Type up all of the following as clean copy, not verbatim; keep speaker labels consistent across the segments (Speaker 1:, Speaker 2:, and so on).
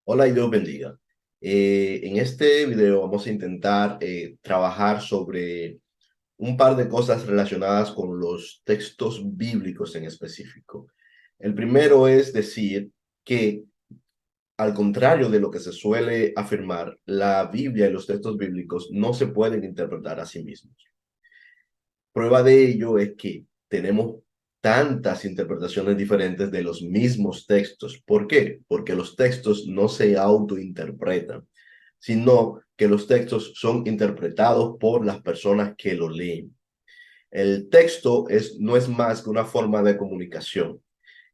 Speaker 1: Hola y Dios bendiga. En este video vamos a intentar trabajar sobre un par de cosas relacionadas con los textos bíblicos en específico. El primero es decir que, al contrario de lo que se suele afirmar, la Biblia y los textos bíblicos no se pueden interpretar a sí mismos. Prueba de ello es que tenemos tantas interpretaciones diferentes de los mismos textos. ¿Por qué? Porque los textos no se autointerpretan, sino que los textos son interpretados por las personas que lo leen. El texto no es más que una forma de comunicación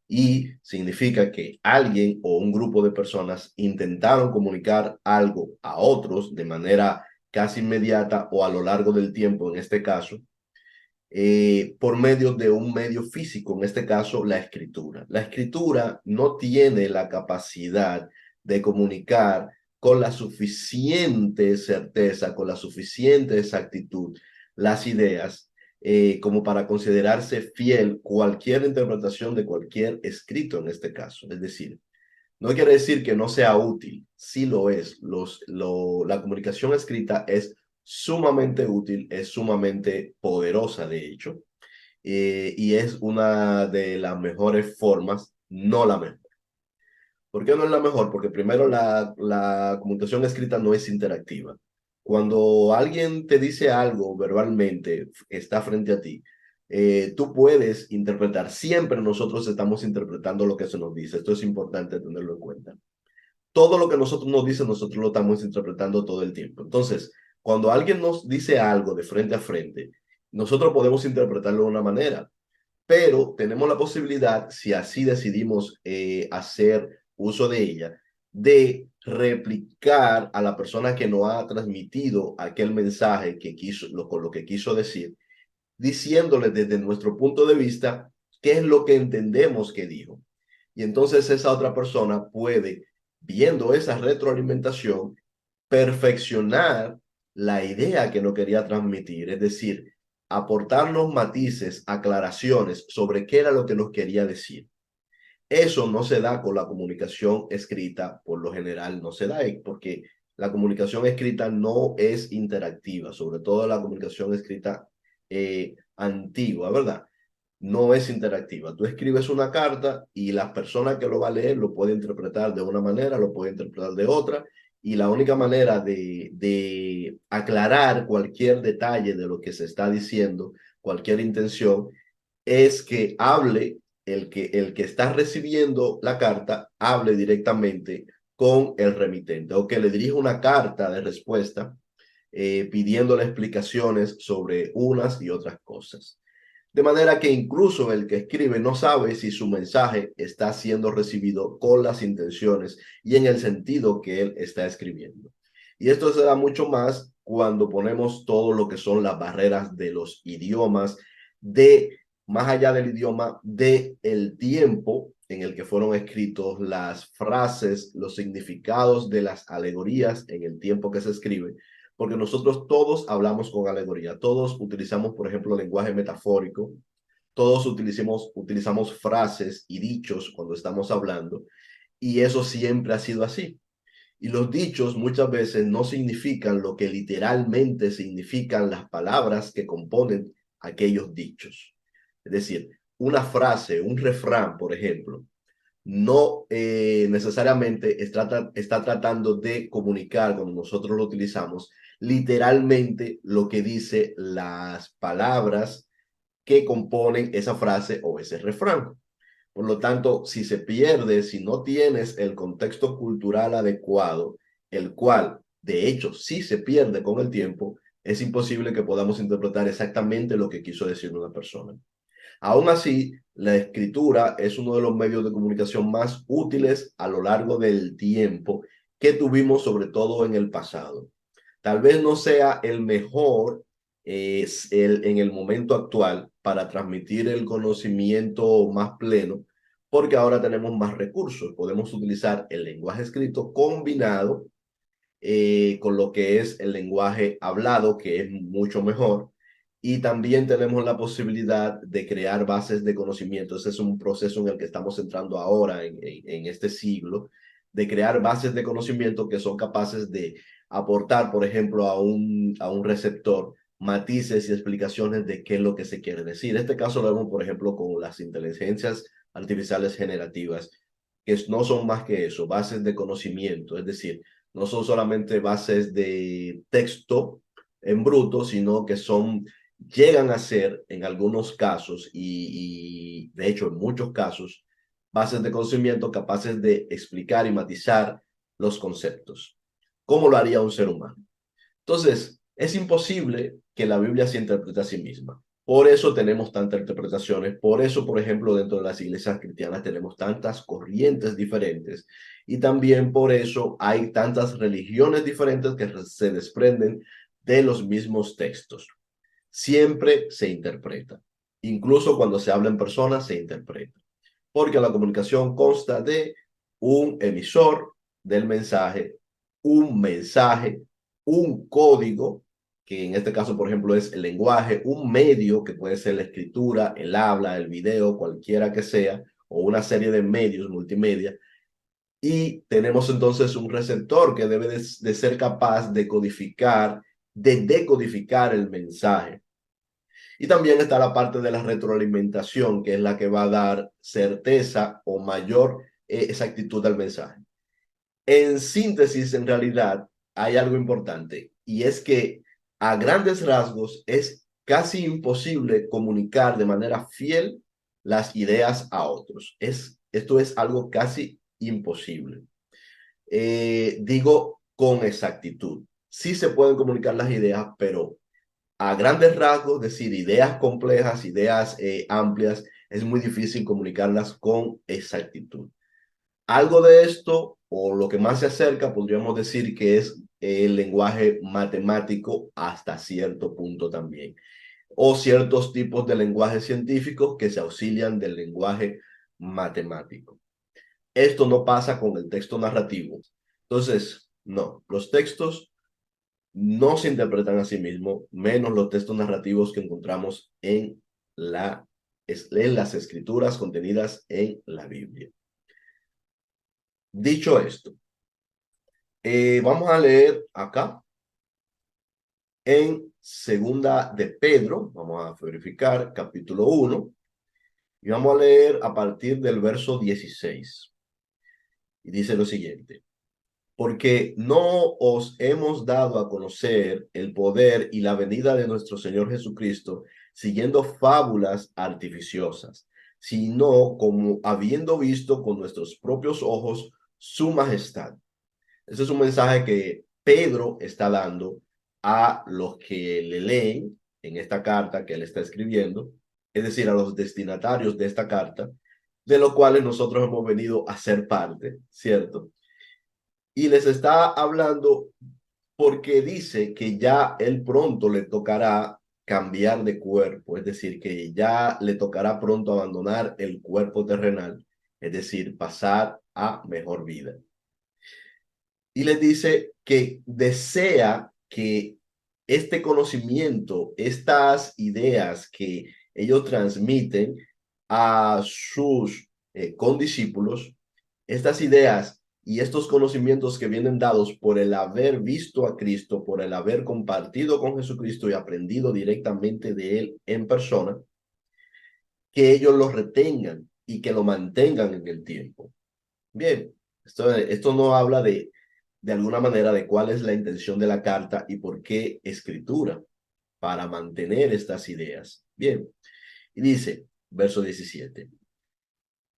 Speaker 1: y significa que alguien o un grupo de personas intentaron comunicar algo a otros de manera casi inmediata o a lo largo del tiempo, en este caso, por medio de un medio físico, en este caso la escritura. La escritura no tiene la capacidad de comunicar con la suficiente certeza, con la suficiente exactitud las ideas, como para considerarse fiel cualquier interpretación de cualquier escrito en este caso. Es decir, no quiere decir que no sea útil, sí lo es. La comunicación escrita es sumamente útil, es sumamente poderosa, de hecho, y es una de las mejores formas, no la mejor. ¿Por qué no es la mejor? Porque primero la comunicación escrita no es interactiva. Cuando alguien te dice algo verbalmente, está frente a ti, tú puedes interpretar. Siempre nosotros estamos interpretando lo que se nos dice. Esto es importante tenerlo en cuenta. Todo lo que nosotros nos dicen, nosotros lo estamos interpretando todo el tiempo. Entonces, cuando alguien nos dice algo de frente a frente, nosotros podemos interpretarlo de una manera, pero tenemos la posibilidad, si así decidimos hacer uso de ella, de replicar a la persona que nos ha transmitido aquel mensaje que quiso, con lo que quiso decir, diciéndole desde nuestro punto de vista qué es lo que entendemos que dijo. Y entonces esa otra persona puede, viendo esa retroalimentación, perfeccionar la idea que no quería transmitir, es decir, aportarnos matices, aclaraciones sobre qué era lo que nos quería decir. Eso no se da con la comunicación escrita, por lo general no se da, porque la comunicación escrita no es interactiva, sobre todo la comunicación escrita antigua, ¿verdad? No es interactiva. Tú escribes una carta y la persona que lo va a leer lo puede interpretar de una manera, lo puede interpretar de otra, y la única manera de aclarar cualquier detalle de lo que se está diciendo, cualquier intención, es que hable el que está recibiendo la carta, hable directamente con el remitente, o que le dirija una carta de respuesta pidiéndole explicaciones sobre unas y otras cosas. De manera que incluso el que escribe no sabe si su mensaje está siendo recibido con las intenciones y en el sentido que él está escribiendo. Y esto se da mucho más cuando ponemos todo lo que son las barreras de los idiomas, de más allá del idioma, de el tiempo en el que fueron escritos, las frases, los significados de las alegorías en el tiempo que se escribe, porque nosotros todos hablamos con alegoría, todos utilizamos, por ejemplo, lenguaje metafórico, todos utilizamos frases y dichos cuando estamos hablando, y eso siempre ha sido así. Y los dichos muchas veces no significan lo que literalmente significan las palabras que componen aquellos dichos. Es decir, una frase, un refrán, por ejemplo, no necesariamente está tratando de comunicar, como nosotros lo utilizamos, literalmente lo que dice las palabras que componen esa frase o ese refrán. Por lo tanto, si se pierde, si no tienes el contexto cultural adecuado, el cual de hecho sí se pierde con el tiempo, es imposible que podamos interpretar exactamente lo que quiso decir una persona. Aún así, la escritura es uno de los medios de comunicación más útiles a lo largo del tiempo que tuvimos, sobre todo en el pasado. Tal vez no sea el mejor en el momento actual para transmitir el conocimiento más pleno, porque ahora tenemos más recursos. Podemos utilizar el lenguaje escrito combinado con lo que es el lenguaje hablado, que es mucho mejor. Y también tenemos la posibilidad de crear bases de conocimiento. Ese es un proceso en el que estamos entrando ahora en este siglo, de crear bases de conocimiento que son capaces de aportar, por ejemplo, a un receptor matices y explicaciones de qué es lo que se quiere decir. Este caso lo vemos, por ejemplo, con las inteligencias artificiales generativas, que no son más que eso, bases de conocimiento, es decir, no son solamente bases de texto en bruto, sino que llegan a ser en algunos casos y de hecho en muchos casos, bases de conocimiento capaces de explicar y matizar los conceptos. ¿Cómo lo haría un ser humano? Entonces, es imposible que la Biblia se interprete a sí misma. Por eso tenemos tantas interpretaciones, por eso, por ejemplo, dentro de las iglesias cristianas tenemos tantas corrientes diferentes y también por eso hay tantas religiones diferentes que se desprenden de los mismos textos. Siempre se interpreta, incluso cuando se habla en persona se interpreta, porque la comunicación consta de un emisor del mensaje, un código, que en este caso, por ejemplo, es el lenguaje, un medio que puede ser la escritura, el habla, el video, cualquiera que sea, o una serie de medios multimedia. Y tenemos entonces un receptor que debe de ser capaz de codificar, de decodificar el mensaje. Y también está la parte de la retroalimentación, que es la que va a dar certeza o mayor exactitud al mensaje. En síntesis, en realidad, hay algo importante y es que a grandes rasgos es casi imposible comunicar de manera fiel las ideas a otros. Esto es algo casi imposible. Digo con exactitud. Sí se pueden comunicar las ideas, pero a grandes rasgos, decir ideas complejas, ideas amplias, es muy difícil comunicarlas con exactitud. Algo de esto, o lo que más se acerca, podríamos decir que es el lenguaje matemático hasta cierto punto también, o ciertos tipos de lenguajes científicos que se auxilian del lenguaje matemático. Esto no pasa con el texto narrativo. Entonces, no, los textos no se interpretan a sí mismos, menos los textos narrativos que encontramos en las escrituras contenidas en la Biblia. Dicho esto, vamos a leer acá en Segunda de Pedro, vamos a verificar capítulo 1, y vamos a leer a partir del verso 16. Y dice lo siguiente: porque no os hemos dado a conocer el poder y la venida de nuestro Señor Jesucristo siguiendo fábulas artificiosas, sino como habiendo visto con nuestros propios ojos su majestad. Ese es un mensaje que Pedro está dando a los que le leen en esta carta que él está escribiendo, es decir, a los destinatarios de esta carta, de los cuales nosotros hemos venido a ser parte, ¿cierto? Y les está hablando porque dice que ya él pronto le tocará cambiar de cuerpo, es decir, que ya le tocará pronto abandonar el cuerpo terrenal, es decir, pasar a mejor vida. Y les dice que desea que este conocimiento, estas ideas que ellos transmiten a sus condiscípulos, estas ideas y estos conocimientos que vienen dados por el haber visto a Cristo, por el haber compartido con Jesucristo y aprendido directamente de Él en persona, que ellos lo retengan y que lo mantengan en el tiempo. Bien, esto no habla de alguna manera de cuál es la intención de la carta y por qué escritura, para mantener estas ideas. Bien, y dice, verso 17.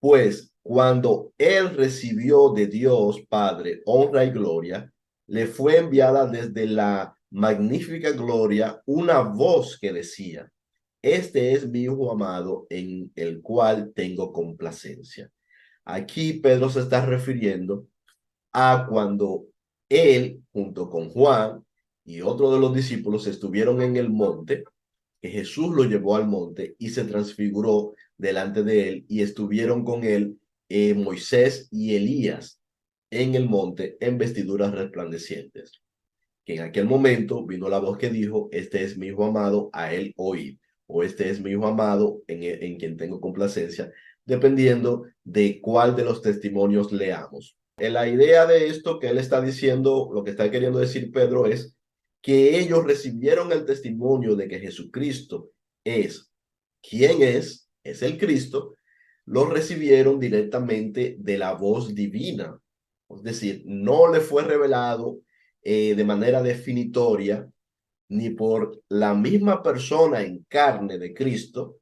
Speaker 1: Pues cuando él recibió de Dios Padre honra y gloria, le fue enviada desde la magnífica gloria una voz que decía: este es mi hijo amado en el cual tengo complacencia. Aquí Pedro se está refiriendo a cuando él, junto con Juan y otro de los discípulos, estuvieron en el monte, que Jesús lo llevó al monte y se transfiguró delante de él y estuvieron con él Moisés y Elías en el monte en vestiduras resplandecientes. Que en aquel momento vino la voz que dijo: este es mi hijo amado, a él oíd, o este es mi hijo amado en quien tengo complacencia, dependiendo de cuál de los testimonios leamos. La idea de esto que él está diciendo, lo que está queriendo decir Pedro es que ellos recibieron el testimonio de que Jesucristo es quien es el Cristo, lo recibieron directamente de la voz divina. Es decir, no le fue revelado de manera definitoria ni por la misma persona en carne de Cristo,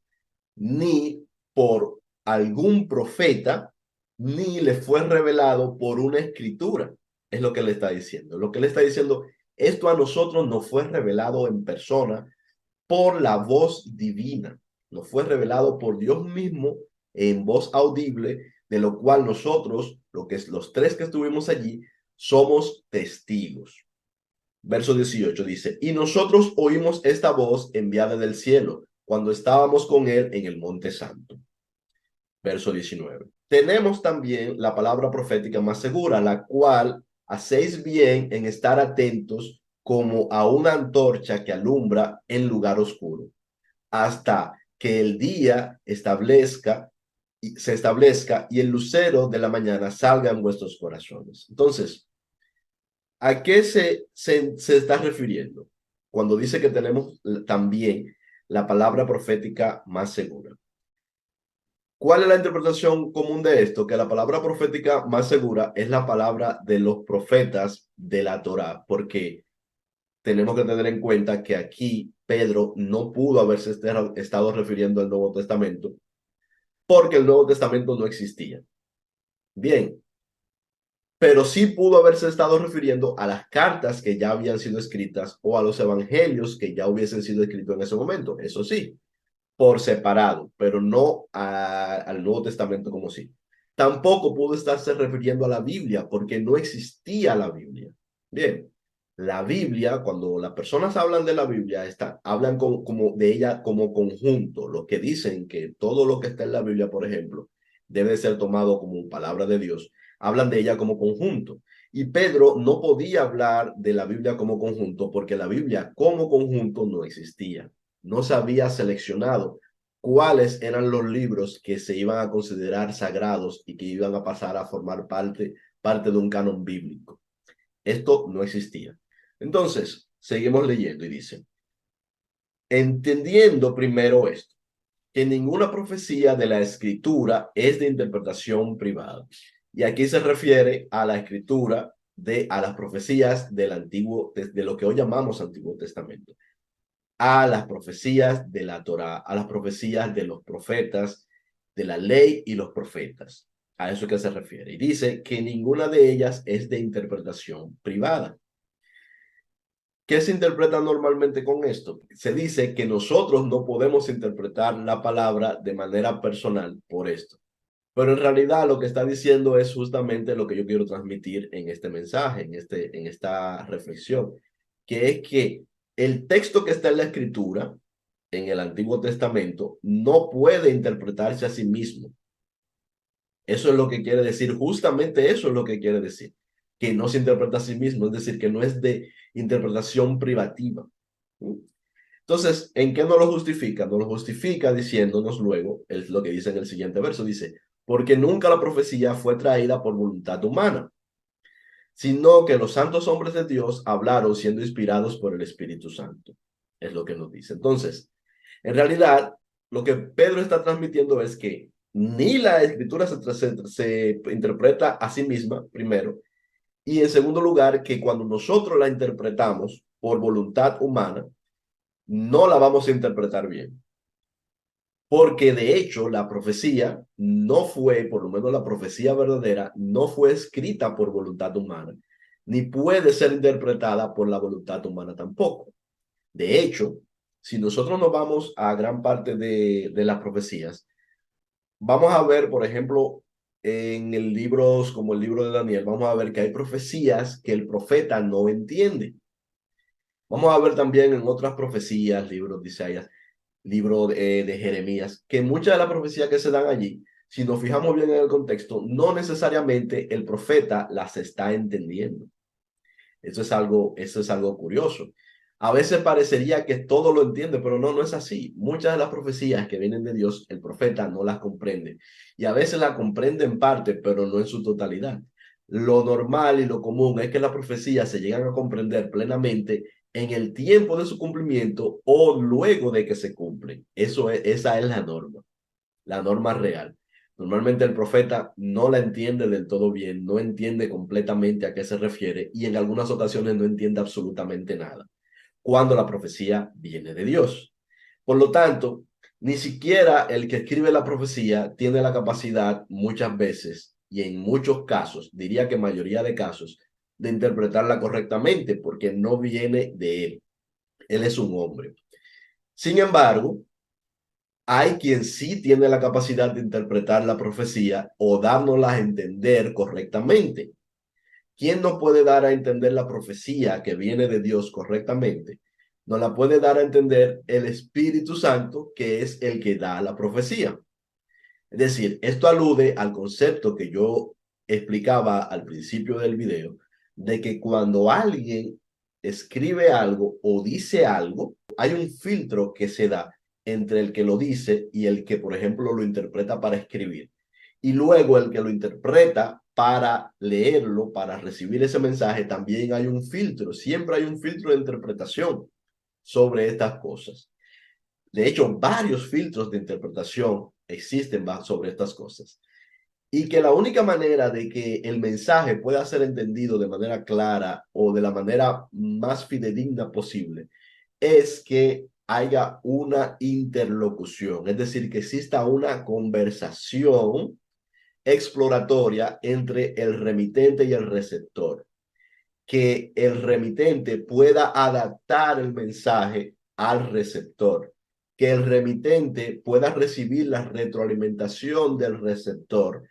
Speaker 1: ni por algún profeta, ni le fue revelado por una escritura. Es lo que le está diciendo. Lo que le está diciendo, esto a nosotros nos fue revelado en persona por la voz divina. Nos fue revelado por Dios mismo en voz audible, de lo cual nosotros, lo que es los tres que estuvimos allí, somos testigos. Verso 18 dice, y nosotros oímos esta voz enviada del cielo cuando estábamos con él en el monte santo. Verso 19. Tenemos también la palabra profética más segura, la cual hacéis bien en estar atentos como a una antorcha que alumbra en lugar oscuro, hasta que el día se establezca y el lucero de la mañana salga en vuestros corazones. Entonces, ¿a qué se está refiriendo cuando dice que tenemos también la palabra profética más segura? ¿Cuál es la interpretación común de esto? Que la palabra profética más segura es la palabra de los profetas de la Torá, porque tenemos que tener en cuenta que aquí Pedro no pudo haberse estado refiriendo al Nuevo Testamento, porque el Nuevo Testamento no existía. Bien, pero sí pudo haberse estado refiriendo a las cartas que ya habían sido escritas o a los evangelios que ya hubiesen sido escritos en ese momento, eso sí, por separado, pero no al Nuevo Testamento como sí. Tampoco pudo estarse refiriendo a la Biblia porque no existía la Biblia. Bien, la Biblia, cuando las personas hablan de la Biblia, hablan como de ella como conjunto, lo que dicen que todo lo que está en la Biblia, por ejemplo, debe ser tomado como palabra de Dios, hablan de ella como conjunto. Y Pedro no podía hablar de la Biblia como conjunto porque la Biblia como conjunto no existía. No se había seleccionado cuáles eran los libros que se iban a considerar sagrados y que iban a pasar a formar parte de un canon bíblico. Esto no existía. Entonces, seguimos leyendo y dice, entendiendo primero esto, que ninguna profecía de la escritura es de interpretación privada. Y aquí se refiere a la escritura a las profecías del antiguo, de lo que hoy llamamos Antiguo Testamento, a las profecías de la Torá, a las profecías de los profetas, de la ley y los profetas. A eso que se refiere. Y dice que ninguna de ellas es de interpretación privada. ¿Qué se interpreta normalmente con esto? Se dice que nosotros no podemos interpretar la palabra de manera personal por esto. Pero en realidad lo que está diciendo es justamente lo que yo quiero transmitir en este mensaje, en esta reflexión, que es que el texto que está en la Escritura, en el Antiguo Testamento, no puede interpretarse a sí mismo. Eso es lo que quiere decir, justamente eso es lo que quiere decir, que no se interpreta a sí mismo, es decir, que no es de interpretación privativa. Entonces, ¿en qué no lo justifica? No lo justifica diciéndonos luego, es lo que dice en el siguiente verso, dice, porque nunca la profecía fue traída por voluntad humana, sino que los santos hombres de Dios hablaron siendo inspirados por el Espíritu Santo. Es lo que nos dice. Entonces, en realidad, lo que Pedro está transmitiendo es que ni la escritura se interpreta a sí misma, primero, y en segundo lugar, que cuando nosotros la interpretamos por voluntad humana, no la vamos a interpretar bien. Porque de hecho la profecía no fue, por lo menos la profecía verdadera, no fue escrita por voluntad humana, ni puede ser interpretada por la voluntad humana tampoco. De hecho, si nosotros nos vamos a gran parte de las profecías, vamos a ver, por ejemplo, en el libros como el libro de Daniel, vamos a ver que hay profecías que el profeta no entiende. Vamos a ver también en otras profecías, libros de Isaías, libro de Jeremías, que muchas de las profecías que se dan allí, si nos fijamos bien en el contexto, no necesariamente el profeta las está entendiendo. Eso es algo curioso. A veces parecería que todo lo entiende, pero no, no es así. Muchas de las profecías que vienen de Dios, el profeta no las comprende. Y a veces las comprende en parte, pero no en su totalidad. Lo normal y lo común es que las profecías se llegan a comprender plenamente en el tiempo de su cumplimiento o luego de que se cumplen. Esa es la norma real. Normalmente el profeta no la entiende del todo bien, no entiende completamente a qué se refiere y en algunas ocasiones no entiende absolutamente nada cuando la profecía viene de Dios. Por lo tanto, ni siquiera el que escribe la profecía tiene la capacidad muchas veces y en muchos casos, diría que mayoría de casos, de interpretarla correctamente porque no viene de él. Él es un hombre. Sin embargo, hay quien sí tiene la capacidad de interpretar la profecía o dárnosla a entender correctamente. ¿Quién no puede dar a entender la profecía que viene de Dios correctamente? Nos la puede dar a entender el Espíritu Santo, que es el que da la profecía. Es decir, esto alude al concepto que yo explicaba al principio del video, de que cuando alguien escribe algo o dice algo, hay un filtro que se da entre el que lo dice y el que, por ejemplo, lo interpreta para escribir. Y luego el que lo interpreta para leerlo, para recibir ese mensaje, también hay un filtro. Siempre hay un filtro de interpretación sobre estas cosas. De hecho, varios filtros de interpretación existen sobre estas cosas. Y que la única manera de que el mensaje pueda ser entendido de manera clara o de la manera más fidedigna posible es que haya una interlocución, es decir, que exista una conversación exploratoria entre el remitente y el receptor, que el remitente pueda adaptar el mensaje al receptor, que el remitente pueda recibir la retroalimentación del receptor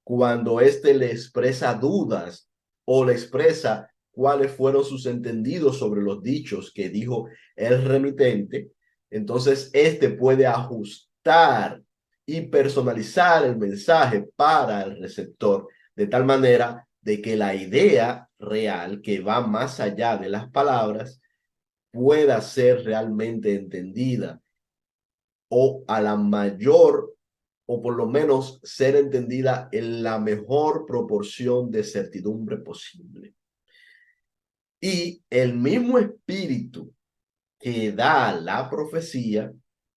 Speaker 1: cuando éste le expresa dudas o le expresa cuáles fueron sus entendidos sobre los dichos que dijo el remitente. Entonces éste puede ajustar y personalizar el mensaje para el receptor de tal manera de que la idea real que va más allá de las palabras pueda ser realmente entendida o a la mayor o por lo menos ser entendida en la mejor proporción de certidumbre posible. Y el mismo espíritu que da la profecía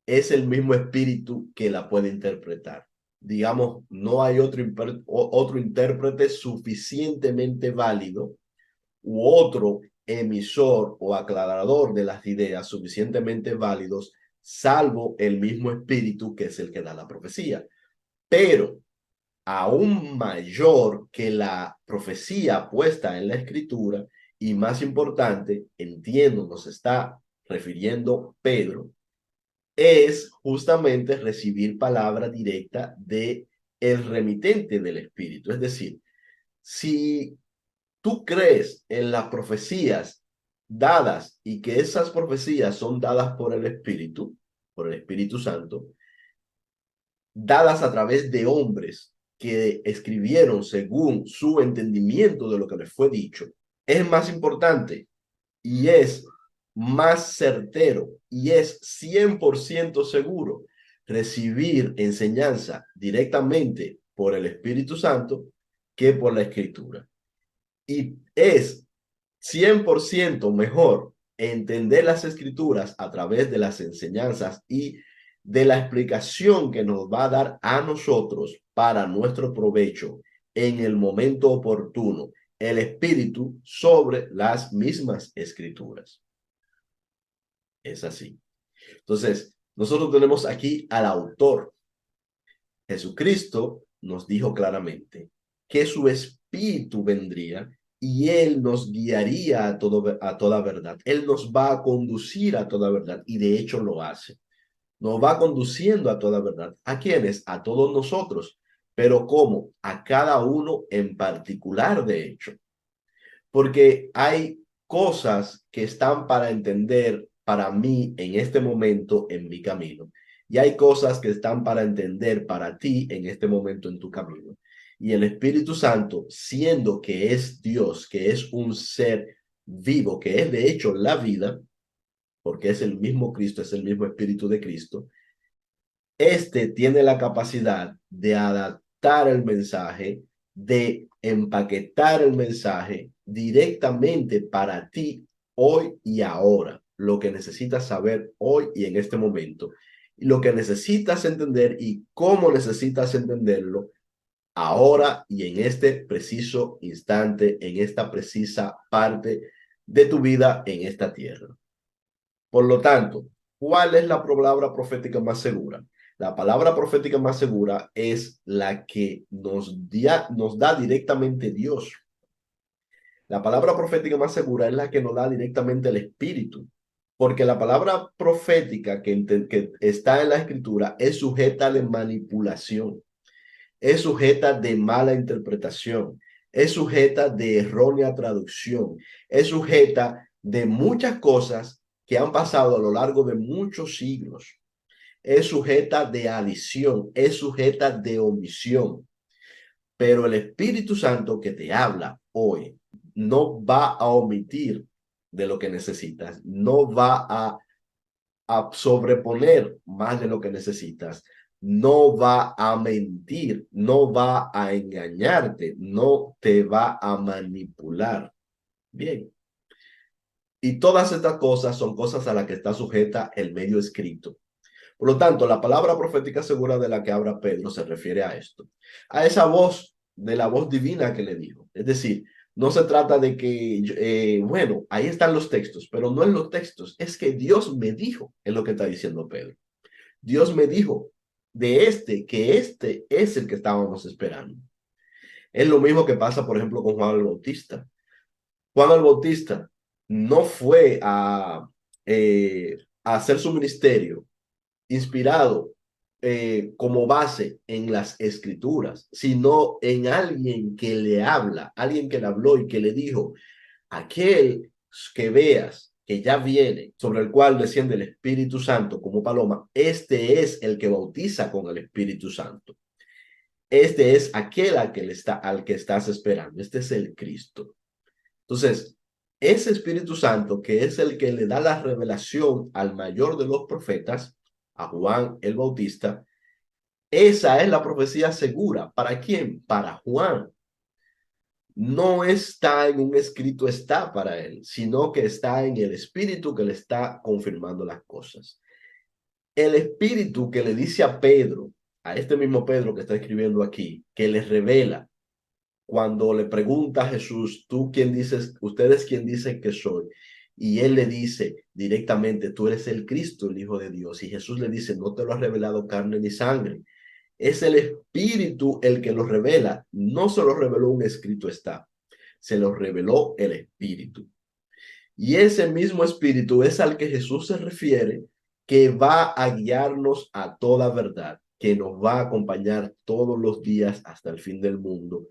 Speaker 1: es el mismo espíritu que la puede interpretar. Digamos, no hay otro intérprete suficientemente válido u otro emisor o aclarador de las ideas suficientemente válidos, salvo el mismo espíritu que es el que da la profecía. Pero aún mayor que la profecía puesta en la escritura y más importante, entiendo, nos está refiriendo Pedro, es justamente recibir palabra directa de el remitente del espíritu. Es decir, si tú crees en las profecías dadas y que esas profecías son dadas por el Espíritu Santo, dadas a través de hombres que escribieron según su entendimiento de lo que les fue dicho, es más importante y es más certero y es 100% seguro recibir enseñanza directamente por el Espíritu Santo que por la Escritura. Y es 100% mejor entender las escrituras a través de las enseñanzas y de la explicación que nos va a dar a nosotros para nuestro provecho en el momento oportuno el Espíritu sobre las mismas escrituras. Es así. Entonces, nosotros tenemos aquí al autor. Jesucristo nos dijo claramente que su Espíritu vendría y Él nos guiaría a toda verdad. Él nos va a conducir a toda verdad y de hecho lo hace. Nos va conduciendo a toda verdad. ¿A quiénes? A todos nosotros. Pero ¿cómo? A cada uno en particular, de hecho. Porque hay cosas que están para entender para mí en este momento en mi camino. Y hay cosas que están para entender para ti en este momento en tu camino. Y el Espíritu Santo, siendo que es Dios, que es un ser vivo, que es de hecho la vida, porque es el mismo Cristo, es el mismo Espíritu de Cristo, este tiene la capacidad de adaptar el mensaje, de empaquetar el mensaje directamente para ti hoy y ahora, lo que necesitas saber hoy y en este momento, lo que necesitas entender y cómo necesitas entenderlo ahora y en este preciso instante, en esta precisa parte de tu vida en esta tierra. Por lo tanto, ¿cuál es la palabra profética más segura? La palabra profética más segura es la que nos da directamente Dios. La palabra profética más segura es la que nos da directamente el Espíritu, porque la palabra profética que está en la Escritura es sujeta de manipulación, es sujeta de mala interpretación, es sujeta de errónea traducción, es sujeta de muchas cosas que han pasado a lo largo de muchos siglos, es sujeta de adición, es sujeta de omisión. Pero el Espíritu Santo que te habla hoy no va a omitir de lo que necesitas, no va a sobreponer más de lo que necesitas, no va a mentir, no va a engañarte, no te va a manipular. Bien. Y todas estas cosas son cosas a las que está sujeta el medio escrito. Por lo tanto, la palabra profética segura de la que habla Pedro se refiere a esto, a esa voz, de la voz divina que le dijo. Es decir, no se trata de que, bueno, ahí están los textos, pero no en los textos, es que Dios me dijo, es lo que está diciendo Pedro. Dios me dijo de que este es el que estábamos esperando. Es lo mismo que pasa, por ejemplo, con Juan el Bautista. Juan el Bautista no fue a hacer su ministerio inspirado como base en las escrituras, sino en alguien que le habla, alguien que le habló y que le dijo, aquel que veas que ya viene, sobre el cual desciende el Espíritu Santo como paloma, este es el que bautiza con el Espíritu Santo. Este es aquel al que estás esperando. Este es el Cristo. Entonces, ese Espíritu Santo, que es el que le da la revelación al mayor de los profetas, a Juan el Bautista, esa es la profecía segura. ¿Para quién? Para Juan. No está en un escrito, está para él, sino que está en el Espíritu que le está confirmando las cosas. El Espíritu que le dice a Pedro, a este mismo Pedro que está escribiendo aquí, que le revela cuando le pregunta a Jesús, ¿tú quién dices, ustedes quién dicen que soy? Y él le dice directamente, tú eres el Cristo, el Hijo de Dios. Y Jesús le dice, no te lo ha revelado carne ni sangre. Es el Espíritu el que lo revela. No se lo reveló un escrito está, se lo reveló el Espíritu. Y ese mismo Espíritu es al que Jesús se refiere, que va a guiarnos a toda verdad, que nos va a acompañar todos los días hasta el fin del mundo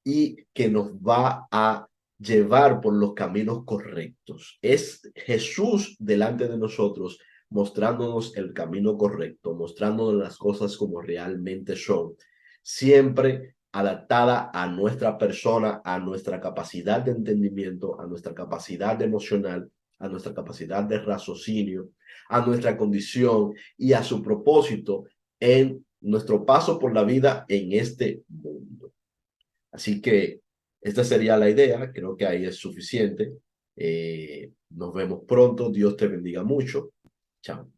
Speaker 1: y que nos va a llevar por los caminos correctos. Es Jesús delante de nosotros, mostrándonos el camino correcto, mostrándonos las cosas como realmente son, siempre adaptada a nuestra persona, a nuestra capacidad de entendimiento, a nuestra capacidad emocional, a nuestra capacidad de raciocinio, a nuestra condición y a su propósito en nuestro paso por la vida en este mundo. Así que esta sería la idea, creo que ahí es suficiente. Nos vemos pronto, Dios te bendiga mucho. Chao.